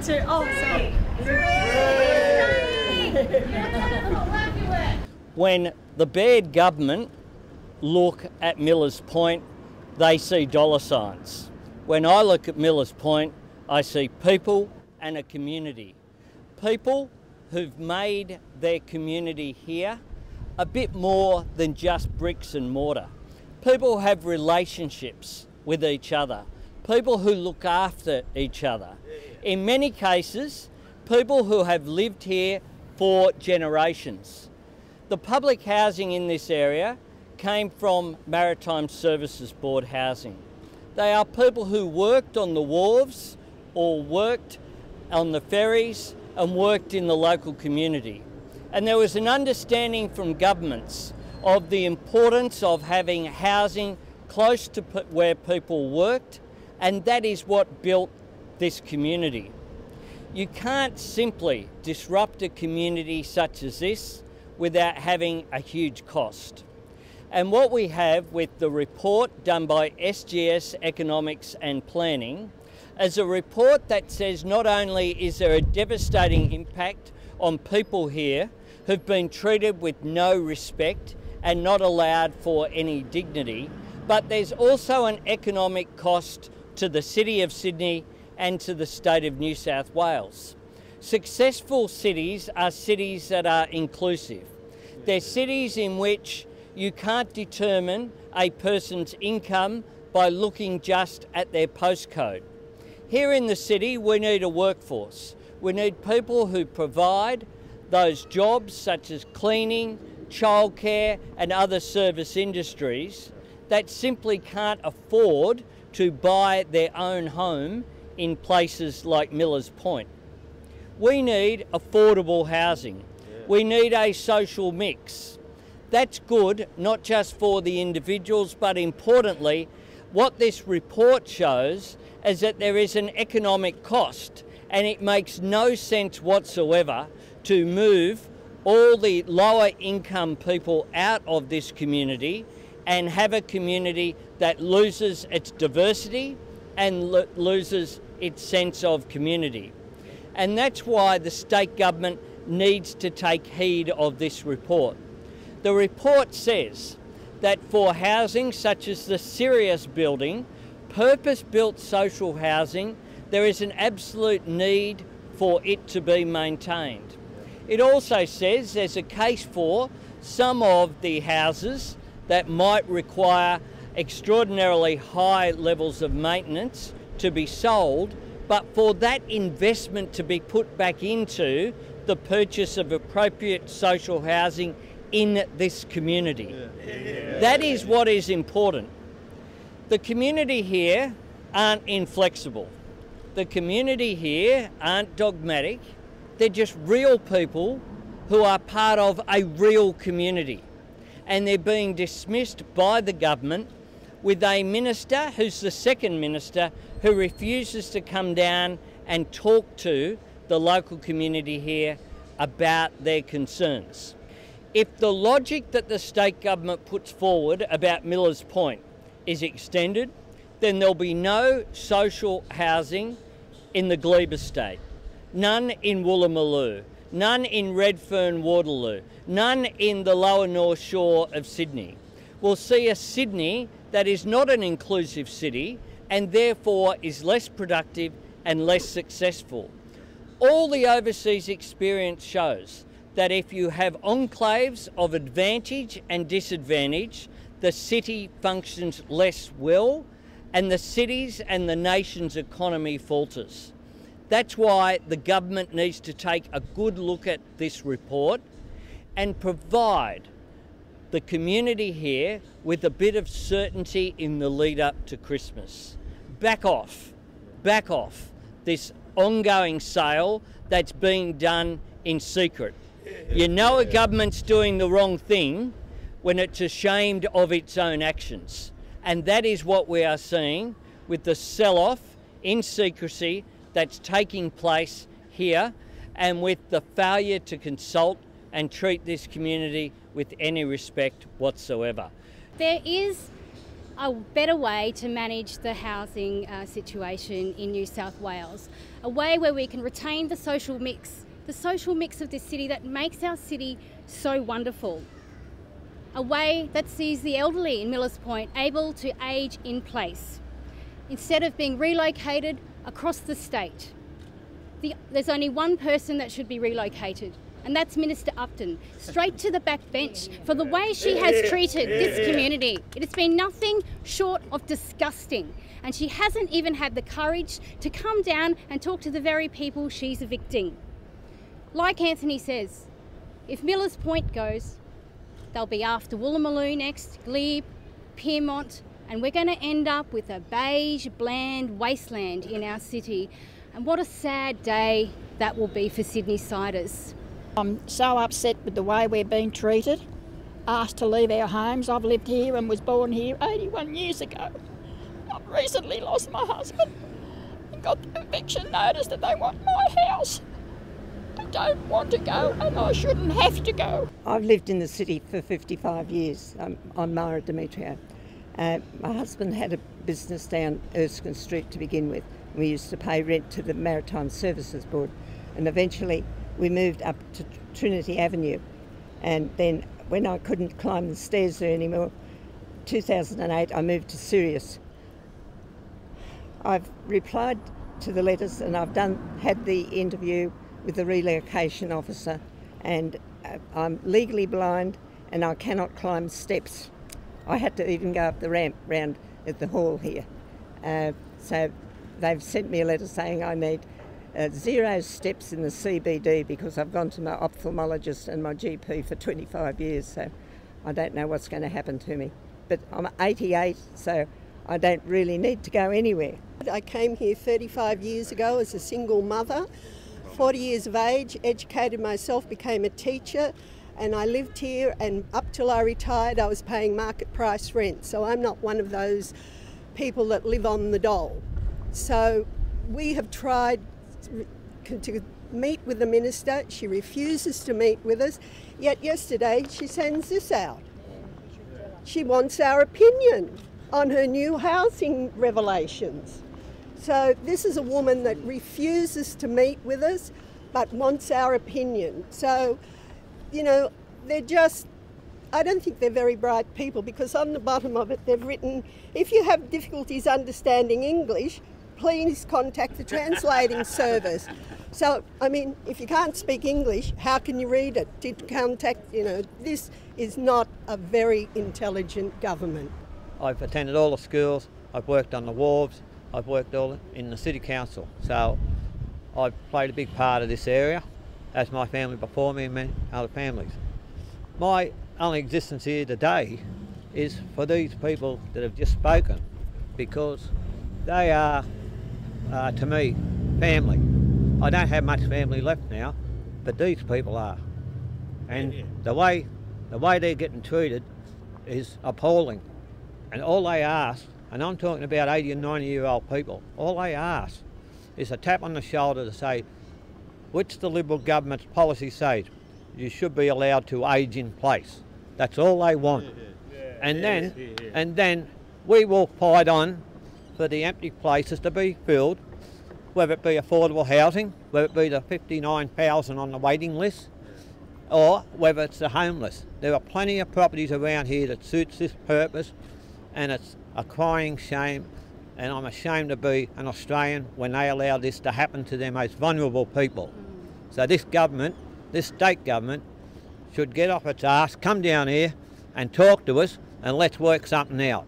1, 2. Oh, sorry. When the Baird government look at Millers Point, they see dollar signs. When I look at Millers Point, I see people and a community. People who've made their community here a bit more than just bricks and mortar. People have relationships with each other. People who look after each other. In many cases, people who have lived here for generations. The public housing in this area came from Maritime Services Board housing. They are people who worked on the wharves or worked on the ferries and worked in the local community. And there was an understanding from governments of the importance of having housing close to where people worked, and that is what built this community. You can't simply disrupt a community such as this without having a huge cost. And what we have with the report done by SGS Economics and Planning is a report that says not only is there a devastating impact on people here who've been treated with no respect and not allowed for any dignity, but there's also an economic cost to the City of Sydney and to the state of New South Wales. Successful cities are cities that are inclusive. They're cities in which you can't determine a person's income by looking just at their postcode. Here in the city, we need a workforce. We need people who provide those jobs such as cleaning, childcare and other service industries that simply can't afford to buy their own home in places like Millers Point. We need affordable housing. We need a social mix. That's good, not just for the individuals, but importantly, what this report shows is that there is an economic cost, and it makes no sense whatsoever to move all the lower income people out of this community and have a community that loses its diversity and loses its sense of community. And that's why the state government needs to take heed of this report. The report says that for housing such as the Sirius building, purpose-built social housing, there is an absolute need for it to be maintained. It also says there's a case for some of the houses that might require extraordinarily high levels of maintenance to be sold, but for that investment to be put back into the purchase of appropriate social housing in this community. That is what is important. The community here aren't inflexible. The community here aren't dogmatic. They're just real people who are part of a real community. And they're being dismissed by the government with a minister who's the second minister who refuses to come down and talk to the local community here about their concerns. If the logic that the state government puts forward about Millers Point is extended, then there'll be no social housing in the Glebe estate, none in Woolloomooloo, none in Redfern Waterloo, none in the lower North Shore of Sydney. We'll see a Sydney that is not an inclusive city and therefore is less productive and less successful. All the overseas experience shows that if you have enclaves of advantage and disadvantage, the city functions less well and the city's and the nation's economy falters. That's why the government needs to take a good look at this report and provide the community here with a bit of certainty in the lead up to Christmas. Back off this ongoing sale that's being done in secret. You know a government's doing the wrong thing when it's ashamed of its own actions. And that is what we are seeing with the sell-off in secrecy that's taking place here, and with the failure to consult and treat this community with any respect whatsoever. There is a better way to manage the housing situation in New South Wales. A way where we can retain the social mix of this city that makes our city so wonderful. A way that sees the elderly in Millers Point able to age in place, instead of being relocated across the state. There's only one person that should be relocated, and that's Minister Upton, straight to the back bench for the way she has treated this community. It has been nothing short of disgusting, and she hasn't even had the courage to come down and talk to the very people she's evicting. Like Anthony says, if Millers Point goes, they'll be after Woolloomooloo next, Glebe, Pyrmont, and we're going to end up with a beige, bland wasteland in our city. And what a sad day that will be for Sydney-siders. I'm so upset with the way we're being treated, asked to leave our homes. I've lived here and was born here 81 years ago. I've recently lost my husband and got the eviction notice that they want my house. I don't want to go and I shouldn't have to go. I've lived in the city for 55 years. I'm Mara Demetrio. My husband had a business down Erskine Street to begin with. We used to pay rent to the Maritime Services Board, and eventually we moved up to Trinity Avenue. And then when I couldn't climb the stairs there anymore, 2008 I moved to Sirius. I've replied to the letters and I've had the interview with the relocation officer, and I'm legally blind and I cannot climb steps. I had to even go up the ramp round at the hall here. So they've sent me a letter saying I need 0 steps in the CBD because I've gone to my ophthalmologist and my GP for 25 years, so I don't know what's going to happen to me. But I'm 88, so I don't really need to go anywhere. I came here 35 years ago as a single mother, 40 years of age, educated myself, became a teacher, and I lived here, and up till I retired I was paying market price rent, so I'm not one of those people that live on the dole. So we have tried to meet with the minister. She refuses to meet with us, yet yesterday she sends this out. She wants our opinion on her new housing revelations. So this is a woman that refuses to meet with us but wants our opinion. So, you know, I don't think they're very bright people, because on the bottom of it they've written, if you have difficulties understanding English, please contact the translating service. So, I mean, if you can't speak English, how can you read it? This is not a very intelligent government. I've attended all the schools, I've worked on the wharves, I've worked all in the City Council, so I've played a big part of this area, as my family before me and many other families. My only existence here today is for these people that have just spoken, because they are, to me, family. I don't have much family left now, but these people are. And the way they're getting treated is appalling. And all they ask, and I'm talking about 80 and 90-year-old people, all they ask is a tap on the shoulder to say, which the Liberal government's policy says you should be allowed to age in place. That's all they want. And then we will fight on for the empty places to be filled, whether it be affordable housing, whether it be the 59,000 on the waiting list, or whether it's the homeless. There are plenty of properties around here that suits this purpose, and it's a crying shame, and I'm ashamed to be an Australian when they allow this to happen to their most vulnerable people. So this government, this state government, should get off its arse, come down here and talk to us, and let's work something out.